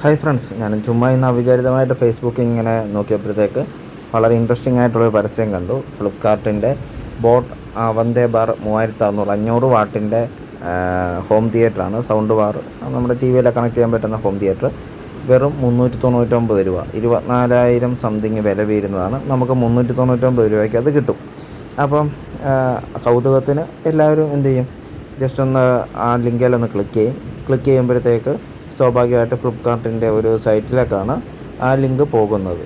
Hi friends, ഞാൻ ചുമ്മാ ഇന്ന് അവിചാരിതമായിട്ട് ഫേസ്ബുക്കിൽ ഇങ്ങനെ നോക്കിയപ്പോഴത്തേക്ക് വളരെ ഇൻട്രസ്റ്റിംഗ് ആയിട്ടുള്ളൊരു പരസ്യം കണ്ടു. ഫ്ലിപ്കാർട്ടിൻ്റെ ബോട്ട് വന്ദേ ബാർ 3600 500 വാട്ടിൻ്റെ ഹോം തിയേറ്ററാണ്. സൗണ്ട് ബാർ നമ്മുടെ ടി വിയിലൊക്കെ കണക്ട് ചെയ്യാൻ പറ്റുന്ന ഹോം തിയേറ്റർ. വെറും 399 രൂപ, 24,000 സംതിങ് വില വീരുന്നതാണ്. നമുക്ക് 399 രൂപയ്ക്ക് അത് കിട്ടും. അപ്പം കൗതുകത്തിന് എല്ലാവരും എന്ത് ചെയ്യും, ജസ്റ്റ് ഒന്ന് ആ ലിങ്കിലൊന്ന് ക്ലിക്ക് ചെയ്യുമ്പോഴത്തേക്ക് സ്വാഭാവികമായിട്ട് ഫ്ലിപ്കാർട്ടിൻ്റെ ഒരു സൈറ്റിലേക്കാണ് ആ ലിങ്ക് പോകുന്നത്.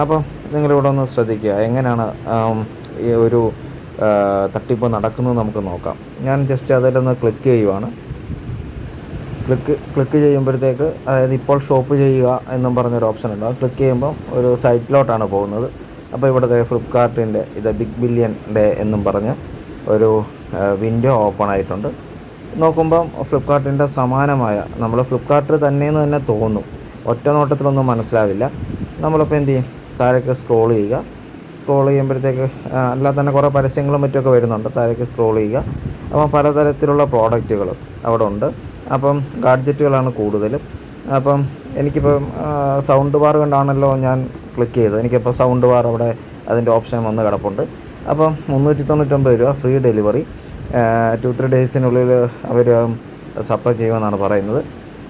അപ്പം നിങ്ങളിവിടെ ഒന്ന് ശ്രദ്ധിക്കുക, എങ്ങനെയാണ് ഈ ഒരു തട്ടിപ്പ് നടക്കുന്നത് നമുക്ക് നോക്കാം. ഞാൻ ജസ്റ്റ് അതിലൊന്ന് ക്ലിക്ക് ചെയ്യുവാണ്. ക്ലിക്ക് ചെയ്യുമ്പോഴത്തേക്ക്, അതായത് ഇപ്പോൾ ഷോപ്പ് ചെയ്യുക എന്നും പറഞ്ഞൊരു ഓപ്ഷൻ ഉണ്ടാകും. ക്ലിക്ക് ചെയ്യുമ്പം ഒരു സൈറ്റിലോട്ടാണ് പോകുന്നത്. അപ്പോൾ ഇവിടുത്തെ ഫ്ലിപ്കാർട്ടിൻ്റെ ബിഗ് ബില്യൺ ഡേ എന്നും പറഞ്ഞ് ഒരു വിൻഡോ ഓപ്പൺ ആയിട്ടുണ്ട്. നോക്കുമ്പം ഫ്ലിപ്കാർട്ടിൻ്റെ സമാനമായ, നമ്മൾ ഫ്ലിപ്കാർട്ട് തന്നെയെന്ന് തന്നെ തോന്നും, ഒറ്റ നോട്ടത്തിലൊന്നും മനസ്സിലാവില്ല. നമ്മളിപ്പോൾ എന്ത് ചെയ്യും, താഴേക്ക് സ്ക്രോൾ ചെയ്യുമ്പോഴത്തേക്ക് അല്ലാതെ തന്നെ കുറേ പരസ്യങ്ങളും മറ്റുമൊക്കെ വരുന്നുണ്ട്. താഴേക്ക് സ്ക്രോൾ ചെയ്യുക. അപ്പം പലതരത്തിലുള്ള പ്രോഡക്റ്റുകൾ അവിടെ ഉണ്ട്. അപ്പം ഗാഡ്ജറ്റുകളാണ് കൂടുതലും. അപ്പം എനിക്കിപ്പം സൗണ്ട് ബാർ കണ്ടാണല്ലോ ഞാൻ ക്ലിക്ക് ചെയ്തത്. എനിക്കിപ്പോൾ സൗണ്ട് ബാർ അവിടെ അതിൻ്റെ ഓപ്ഷൻ വന്ന് കിടപ്പുണ്ട്. അപ്പം 399 രൂപ, ഫ്രീ ഡെലിവറി, 2-3 ഡേയ്സിനുള്ളിൽ അവർ സപ്ലൈ ചെയ്യുമെന്നാണ് പറയുന്നത്.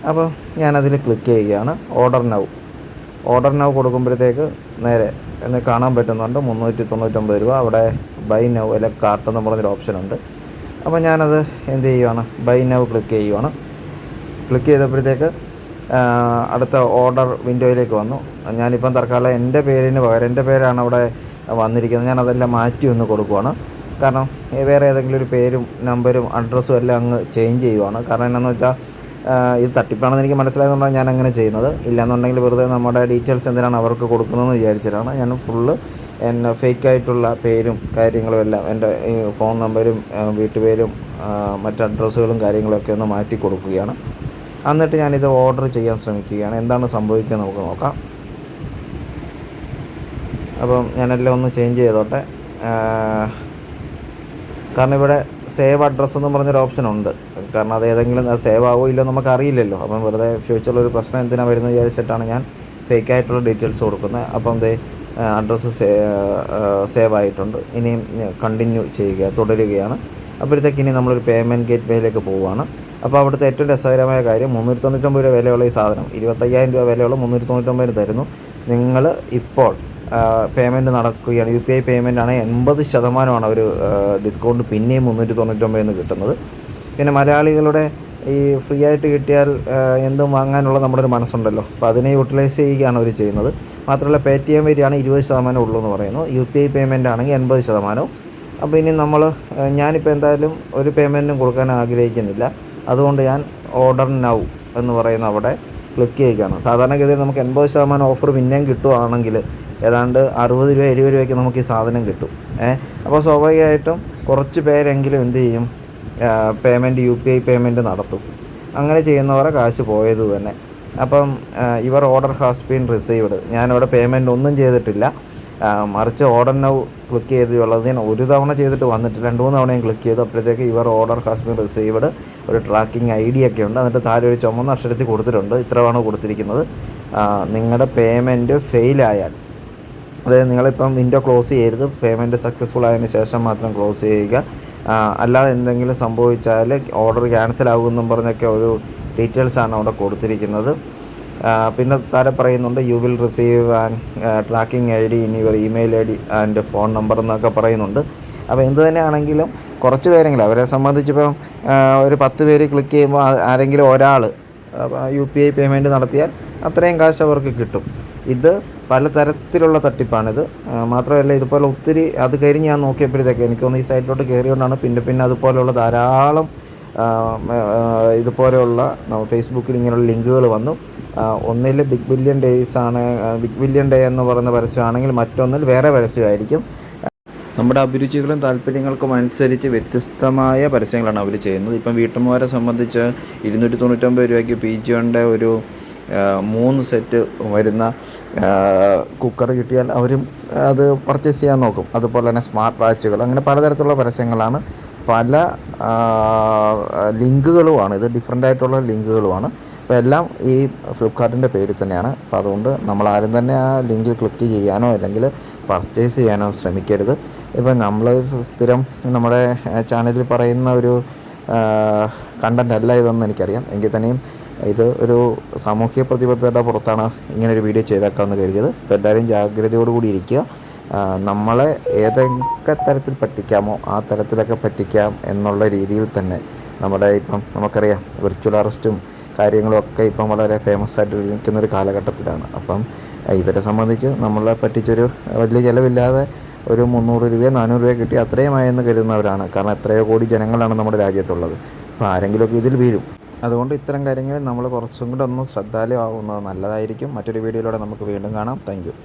അപ്പോൾ ഞാനതിൽ ക്ലിക്ക് ചെയ്യുകയാണ്. ഓർഡർ നൗ കൊടുക്കുമ്പോഴത്തേക്ക് നേരെ എന്ന് കാണാൻ പറ്റുന്നുണ്ട് 399 രൂപ. അവിടെ ബൈ നൗ അല്ലെങ്കിൽ കാർട്ട് എന്ന് പറഞ്ഞൊരു ഓപ്ഷനുണ്ട്. അപ്പോൾ ഞാനത് എന്ത് ചെയ്യുവാണ്, ബൈ നൗ ക്ലിക്ക് ചെയ്യുവാണ്. ക്ലിക്ക് ചെയ്തപ്പോഴത്തേക്ക് അടുത്ത ഓർഡർ വിൻഡോയിലേക്ക് വന്നു. ഞാനിപ്പം തൽക്കാലം എൻ്റെ പേരിന് പകരം, എൻ്റെ പേരാണ് അവിടെ വന്നിരിക്കുന്നത്, ഞാനതെല്ലാം മാറ്റി ഒന്ന് കൊടുക്കുവാണ്. കാരണം വേറെ ഏതെങ്കിലും ഒരു പേരും നമ്പരും അഡ്രസ്സും എല്ലാം അങ്ങ് ചേഞ്ച് ചെയ്യുവാണ്. കാരണം എന്താണെന്ന് വെച്ചാൽ ഇത് തട്ടിപ്പാണെന്ന് എനിക്ക് മനസ്സിലായതുകൊണ്ടാണ് ഞാൻ അങ്ങനെ ചെയ്യുന്നത്. ഇല്ലയെന്നുണ്ടെങ്കിൽ വെറുതെ നമ്മുടെ ഡീറ്റെയിൽസ് എന്തിനാണ് അവർക്ക് കൊടുക്കുന്നതെന്ന് വിചാരിച്ചിട്ടാണ് ഞാൻ ഫുള്ള് എന്നെ ഫേക്കായിട്ടുള്ള പേരും കാര്യങ്ങളും എല്ലാം, എൻ്റെ ഈ ഫോൺ നമ്പരും വീട്ടുപേരും മറ്റ് അഡ്രസ്സുകളും കാര്യങ്ങളൊക്കെ ഒന്ന് മാറ്റി കൊടുക്കുകയാണ്. എന്നിട്ട് ഞാനിത് ഓർഡർ ചെയ്യാൻ ശ്രമിക്കുകയാണ്. എന്താണ് സംഭവിക്കുക നമുക്ക് നോക്കാം. അപ്പം ഞാനെല്ലാം ഒന്ന് ചേഞ്ച് ചെയ്തോട്ടെ. കാരണം ഇവിടെ സേവ് അഡ്രസ്സ് എന്ന് പറഞ്ഞൊരു ഓപ്ഷൻ ഉണ്ട്. കാരണം അത് ഏതെങ്കിലും സേവ് ആവോ ഇല്ലോ നമുക്കറിയില്ലല്ലോ. അപ്പം വെറുതെ ഫ്യൂച്ചറിലൊരു പ്രശ്നം എന്തിനാണ് വരുന്നത് വിചാരിച്ചിട്ടാണ് ഞാൻ ഫേക്കായിട്ടുള്ള ഡീറ്റെയിൽസ് കൊടുക്കുന്നത്. അപ്പം അഡ്രസ്സ് സേവ് ആയിട്ടുണ്ട്. ഇനിയും കണ്ടിന്യൂ തുടരുകയാണ്. അപ്പോഴത്തേക്ക് ഇനി നമ്മളൊരു പേയ്മെൻറ്റ് ഗേറ്റ് വേയിലേക്ക് പോവുകയാണ്. അപ്പോൾ അവിടുത്തെ ഏറ്റവും രസകരമായ കാര്യം, 399 രൂപ വിലയുള്ള ഈ സാധനം 25,000 രൂപ വിലയുള്ള 399 തരുന്നു. നിങ്ങൾ ഇപ്പോൾ പേയ്മെൻറ്റ് നടക്കുകയാണ്, UPI പേയ്മെൻ്റ് ആണ്, 80% ഒരു ഡിസ്കൗണ്ട് പിന്നെയും 399 കിട്ടുന്നത്. പിന്നെ മലയാളികളുടെ ഈ ഫ്രീ ആയിട്ട് കിട്ടിയാൽ എന്തും വാങ്ങാനുള്ള നമ്മുടെ ഒരു മനസ്സുണ്ടല്ലോ, അപ്പോൾ അതിനെ യൂട്ടിലൈസ് ചെയ്യുകയാണ് അവർ ചെയ്യുന്നത്. മാത്രമല്ല Paytm വഴിയാണ് 20% ഉള്ളൂ എന്ന് പറയുന്നു. UPI പേയ്മെൻ്റ് ആണെങ്കിൽ 80%. അപ്പോൾ ഇനി ഞാനിപ്പോൾ എന്തായാലും ഒരു പേയ്മെൻറ്റും കൊടുക്കാൻ ആഗ്രഹിക്കുന്നില്ല. അതുകൊണ്ട് ഞാൻ ഓർഡർ നൗ എന്ന് പറയുന്ന അവിടെ ക്ലിക്ക് ചെയ്യുകയാണ്. സാധാരണഗതിയിൽ നമുക്ക് 80% ഓഫർ പിന്നെയും കിട്ടുകയാണെങ്കിൽ ഏതാണ്ട് 60 രൂപ 70 രൂപയ്ക്ക് നമുക്ക് ഈ സാധനം കിട്ടും. അപ്പോൾ സ്വാഭാവികമായിട്ടും കുറച്ച് പേരെങ്കിലും എന്ത് ചെയ്യും, പേയ്മെൻറ്റ് UPI പേയ്മെൻറ്റ് നടത്തും. അങ്ങനെ ചെയ്യുന്നവരെ കാശ് പോയത് തന്നെ. അപ്പം your order has been received, ഞാനിവിടെ പേയ്മെൻറ്റ് ഒന്നും ചെയ്തിട്ടില്ല, മറിച്ച് ഓർഡർ നൗ ക്ലിക്ക് ചെയ്തുള്ളത് ഞാൻ ഒരു തവണ ചെയ്തിട്ട് വന്നിട്ട് 2-3 തവണയും ക്ലിക്ക് ചെയ്തു. അപ്പോഴത്തേക്ക് your order has been received, ഒരു ട്രാക്കിംഗ് ID ഒക്കെ ഉണ്ട്. എന്നിട്ട് താഴെ ഒരു ചുമന്ന അക്ഷരത്തിൽ കൊടുത്തിട്ടുണ്ട്, ഇത്രയാണ് കൊടുത്തിരിക്കുന്നത്. നിങ്ങളുടെ പേയ്മെൻറ്റ് ഫെയിലായാൽ, അതായത് നിങ്ങളിപ്പം വിൻഡോ ക്ലോസ് ചെയ്യരുത്, പേയ്മെൻറ്റ് സക്സസ്ഫുൾ ആയതിനു ശേഷം മാത്രം ക്ലോസ് ചെയ്യുക. അല്ലാതെ എന്തെങ്കിലും സംഭവിച്ചാൽ ഓർഡർ ക്യാൻസൽ ആകുമെന്നും പറഞ്ഞൊക്കെ ഒരു ഡീറ്റെയിൽസാണ് അവിടെ കൊടുത്തിരിക്കുന്നത്. പിന്നെ താഴെ പറയുന്നുണ്ട് you will receive and tracking ID in your email ID and phone number എന്നൊക്കെ പറയുന്നുണ്ട്. അപ്പോൾ എന്ത് തന്നെയാണെങ്കിലും കുറച്ച് പേരെങ്കിലും, അവരെ സംബന്ധിച്ചിപ്പം ഒരു 10 പേര് ക്ലിക്ക് ചെയ്യുമ്പോൾ ആരെങ്കിലും ഒരാൾ UPI പേയ്മെൻറ്റ് നടത്തിയാൽ അത്രയും കാശ് അവർക്ക് കിട്ടും. ഇത് പലതരത്തിലുള്ള തട്ടിപ്പാണിത്. മാത്രമല്ല ഇതുപോലെ ഒത്തിരി, അത് കഴിഞ്ഞ് ഞാൻ നോക്കിയപ്പോഴത്തേക്ക് എനിക്ക് തോന്നുന്നു ഈ സൈറ്റിലോട്ട് കയറിയോണ്ടാണ് പിന്നെ അതുപോലെയുള്ള ധാരാളം ഇതുപോലെയുള്ള ഫേസ്ബുക്കിൽ ഇങ്ങനെയുള്ള ലിങ്കുകൾ വന്നു. ഒന്നിൽ ബിഗ് ബില്യൺ ഡേ എന്ന് പറയുന്ന പരസ്യമാണെങ്കിൽ മറ്റൊന്നിൽ വേറെ പരസ്യമായിരിക്കും. നമ്മുടെ അഭിരുചികളും താല്പര്യങ്ങൾക്കും അനുസരിച്ച് വ്യത്യസ്തമായ പരസ്യങ്ങളാണ് അവർ ചെയ്യുന്നത്. ഇപ്പം വീട്ടമ്മമാരെ സംബന്ധിച്ച് 299 രൂപയ്ക്ക് PGOൻ്റെ ഒരു 3 സെറ്റ് വരുന്ന കുക്കർ കിട്ടിയാൽ അവരും അത് പർച്ചേസ് ചെയ്യാൻ നോക്കും. അതുപോലെ തന്നെ സ്മാർട്ട് വാച്ചുകൾ, അങ്ങനെ പലതരത്തിലുള്ള പരസ്യങ്ങളാണ്. പല ലിങ്കുകളുമാണ്, ഇത് ഡിഫറൻ്റ് ആയിട്ടുള്ള ലിങ്കുകളുമാണ്. അപ്പോൾ എല്ലാം ഈ ഫ്ലിപ്പ്കാർട്ടിൻ്റെ പേരിൽ തന്നെയാണ്. അപ്പോൾ അതുകൊണ്ട് നമ്മളാരും തന്നെ ആ ലിങ്കിൽ ക്ലിക്ക് ചെയ്യാനോ അല്ലെങ്കിൽ പർച്ചേസ് ചെയ്യാനോ ശ്രമിക്കരുത്. ഇപ്പം നമ്മൾ സ്ഥിരം നമ്മുടെ ചാനലിൽ പറയുന്ന ഒരു കണ്ടൻ്റ് അല്ല ഇതെന്ന് എനിക്കറിയാം. എങ്കിൽ തന്നെയും ഇത് ഒരു സാമൂഹ്യ പ്രതിബദ്ധതയുടെ പുറത്താണ് ഇങ്ങനൊരു വീഡിയോ ചെയ്തേക്കാമെന്ന് കരുതിയത്. അപ്പോൾ എല്ലാവരും ജാഗ്രതയോടുകൂടി ഇരിക്കുക. നമ്മളെ ഏതൊക്കെ തരത്തിൽ പറ്റിക്കാമോ ആ തരത്തിലൊക്കെ പറ്റിക്കാം എന്നുള്ള രീതിയിൽ തന്നെ നമ്മുടെ ഇപ്പം നമുക്കറിയാം വിർച്വൽ അറസ്റ്റും കാര്യങ്ങളും ഒക്കെ ഇപ്പം വളരെ ഫേമസ് ആയിട്ട് നിൽക്കുന്നൊരു കാലഘട്ടത്തിലാണ്. അപ്പം ഇവരെ സംബന്ധിച്ച് നമ്മളെ പറ്റിച്ചൊരു വലിയ ചിലവില്ലാതെ ഒരു 300 രൂപയോ 400 രൂപയോ കിട്ടി അത്രയുമായെന്ന് കരുതുന്നവരാണ്. കാരണം എത്രയോ കോടി ജനങ്ങളാണ് നമ്മുടെ രാജ്യത്തുള്ളത്. അപ്പോൾ ആരെങ്കിലുമൊക്കെ ഇതിൽ വീഴും. അതുകൊണ്ട് ഇത്തരം കാര്യങ്ങളിൽ നമ്മൾ കുറച്ചും കൂടെ ഒന്ന് ശ്രദ്ധാലുവാകുന്നത് നല്ലതായിരിക്കും. മറ്റൊരു വീഡിയോയിലൂടെ നമുക്ക് വീണ്ടും കാണാം. Thank you.